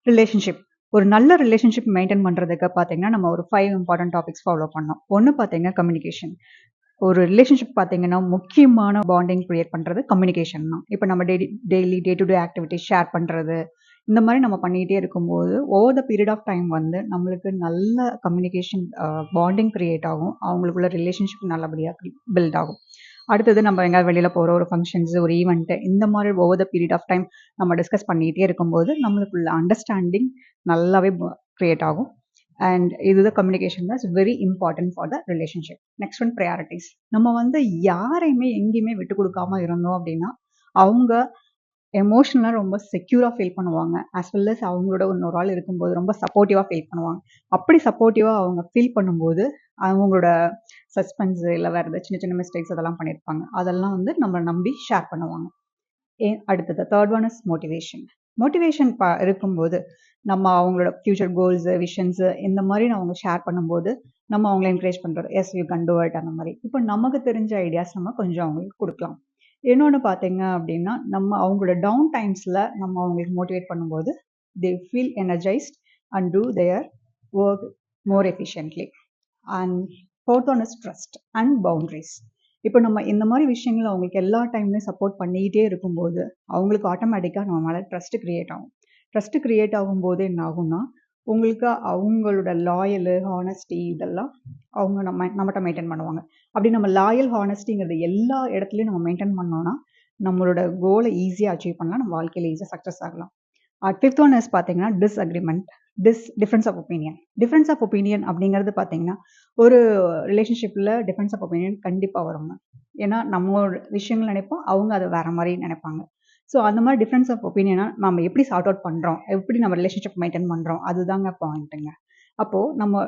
Relationship. ஒரு நல்ல relationship maintain பண்றதுக்கு பார்த்தீங்கன்னா, நம்ம ஒரு 5 இம்பார்ட்டன்ட் டாபிக்ஸ் ஃபாலோ பண்ணணும். ஒண்ணு பார்த்தீங்கன்னா கம்யூனிகேஷன். ஒரு ரிலேஷன்ஷிப் பார்த்தீங்கன்னா, முக்கியமான பாண்டிங் கிரியேட் பண்றது கம்யூனிகேஷன் தான். இப்ப நம்ம daily day to day activities share பண்றது, இந்த மாரி நம்ம பண்ணிட்டே இருக்கும்போது, over the period of time வந்து நம்மளுக்கு நல்ல கம்யூனிகேஷன் பாண்டிங் கிரியேட் ஆகும். அவங்களுக்குள்ள ரிலேஷன்ஷிப் நல்லபடியா பில்ட் ஆகும். அடுத்தது நம்ம எங்கேயாவது வெளியில போறோம், ஒரு ஃபங்ஷன்ஸ், ஒரு ஈவென்ட் இந்த மாரி over the period of time நம்ம டிஸ்கஸ் பண்ணிட்டே இருக்கும்போது, நம்மளுக்குள்ள அண்டர்ஸ்டாண்டிங் நல்லாவே கிரியேட் ஆகும். அண்ட் இதுதான் கம்யூனிகேஷன் தான் very important for the relationship. Next one priorities. நம்ம வந்து யாரையுமே எங்கேயுமே விட்டு கொடுக்காம இருந்தோம் அப்படின்னா, அவங்க எமோஷனலா ரொம்ப செக்யூரா ஃபீல் பண்ணுவாங்க. ஆஸ் வெல் அஸ் அவங்களோட இன்னொரு ஆள் இருக்கும்போது ரொம்ப சப்போர்ட்டிவா ஃபீல் பண்ணுவாங்க. அப்படி சப்போர்ட்டிவா அவங்க ஃபீல் பண்ணும்போது, அவங்களோட சஸ்பென்ஸ் இல்ல வேற ஏதாவது சின்ன சின்ன மிஸ்டேக்ஸ் அதெல்லாம் பண்ணியிருப்பாங்க. அதெல்லாம் வந்து நம்மள நம்பி ஷேர் பண்ணுவாங்க. அடுத்தது third one is motivation. Motivation இருக்கும்போது, நம்ம அவங்களோட ஃபியூச்சர் கோல்ஸ், விஷன்ஸ் இந்த மாரி அவங்க ஷேர் பண்ணும்போது, நம்ம அவங்கள என்கரேஜ் பண்றது. Yes you can do it அந்த மாரி. இப்போ நமக்கு தெரிஞ்ச ஐடியாஸ் நம்ம கொஞ்சம் அவங்களுக்கு குடுக்கலாம். இன்னொன்னு பார்த்தீங்க அப்படின்னா, நம்ம அவங்களோட டவுன் டைம்ஸ்ல நம்ம அவங்களுக்கு மோட்டிவேட் பண்ணும்போது, they feel energised and do their work more efficiently. And fourth one is trust and boundaries. இப்போ நம்ம இந்த மாதிரி விஷயங்கள் அவங்களுக்கு எல்லா டைம்லையும் சப்போர்ட் பண்ணிக்கிட்டே இருக்கும்போது, அவங்களுக்கு ஆட்டோமேட்டிக்காக நம்ம மேலே ட்ரஸ்ட் கிரியேட் ஆகும். ட்ரஸ்ட் கிரியேட் ஆகும்போது என்ன ஆகும்னா, உங்களுக்கு அவங்களோட லாயலு, ஹானஸ்டி இதெல்லாம் அவங்க நம்மகிட்ட மெயின்டைன் பண்ணுவாங்க. அப்படி நம்ம லாயல், ஹானஸ்டிங்கிறது எல்லா இடத்துலையும் நம்ம மெயின்டைன் பண்ணோம்னா, நம்மளோட கோலை ஈஸியாக அச்சீவ் பண்ணலாம். நம்ம வாழ்க்கையில் ஈஸியாக சக்ஸஸ் ஆகலாம். ஃபிஃப்த் ஒன் இஸ் பார்த்தீங்கன்னா disagreement, difference of opinion. Difference of opinion அப்படிங்கிறது பார்த்தீங்கன்னா, ஒரு ரிலேஷன்ஷிப்பில் டிஃபரன்ஸ் ஆஃப் ஒப்பீனியன் கண்டிப்பாக வருங்க. ஏன்னா நம்ம விஷயங்கள் நினைப்போம், அவங்க அதை வேற மாதிரி நினைப்பாங்க. ஸோ அந்த மாதிரி டிஃபரன்ஸ் ஆஃப் ஒப்பீனியனை நம்ம எப்படி சார்ட் அவுட் பண்ணுறோம், எப்படி நம்ம ரிலேஷன்ஷிப் மெயின்டைன் பண்ணுறோம், அதுதாங்க பாயிண்ட்டுங்க. அப்போது நம்ம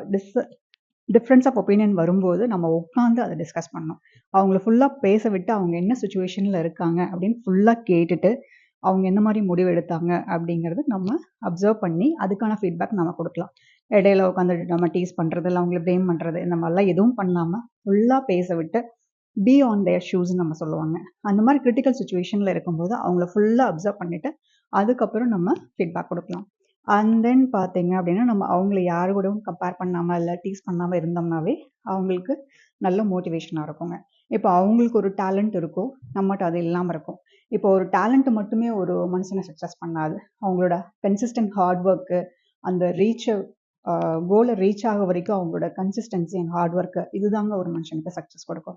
டிஃப்ரென்ஸ் ஆஃப் ஒப்பீனியன் வரும்போது நம்ம உட்காந்து அதை டிஸ்கஸ் பண்ணணும். அவங்கள ஃபுல்லாக பேச விட்டு அவங்க என்ன சுச்சுவேஷனில் இருக்காங்க அப்படின்னு ஃபுல்லாக கேட்டுட்டு, அவங்க என்ன மாதிரி முடிவு எடுத்தாங்க அப்படிங்கிறது நம்ம அப்சர்வ் பண்ணி அதுக்கான ஃபீட்பேக் நம்ம கொடுக்கலாம். இடையில உட்காந்து நம்ம டீஸ் பண்ணுறது இல்லை அவங்கள ப்ளேம் பண்ணுறது இந்த மாதிரிலாம் எதுவும் பண்ணாமல் ஃபுல்லாக பேச விட்டு பி ஆன் தேர் ஷூஸ்ன்னு நம்ம சொல்லுவாங்க. அந்த மாதிரி கிரிட்டிக்கல் சுச்சுவேஷனில் இருக்கும்போது அவங்கள ஃபுல்லாக அப்சர்வ் பண்ணிவிட்டு அதுக்கப்புறம் நம்ம ஃபீட்பேக் கொடுக்கலாம். அண்ட் தென் பார்த்தீங்க அப்படின்னா, நம்ம அவங்கள யாரு கூடவும் கம்பேர் பண்ணாம, இல்ல டீஸ் பண்ணாம இருந்தோம்னாவே, அவங்களுக்கு நல்ல மோட்டிவேஷனா இருக்குங்க. இப்போ அவங்களுக்கு ஒரு டேலண்ட் இருக்கும். நம்மட்ட அது இல்லாம இருக்கும். இப்போ ஒரு டேலண்ட் மட்டுமே ஒரு மனுஷன சக்சஸ் பண்ணாது. அவங்களோட கன்சிஸ்டன்ட் ஹார்ட் ஒர்க்கு, அந்த கோல ரீச் ஆக வரைக்கும் அவங்களோட கன்சிஸ்டன்சி அண்ட் ஹார்ட் ஒர்க்கு இதுதாங்க ஒரு மனுஷனுக்கு சக்சஸ் கொடுக்கும்.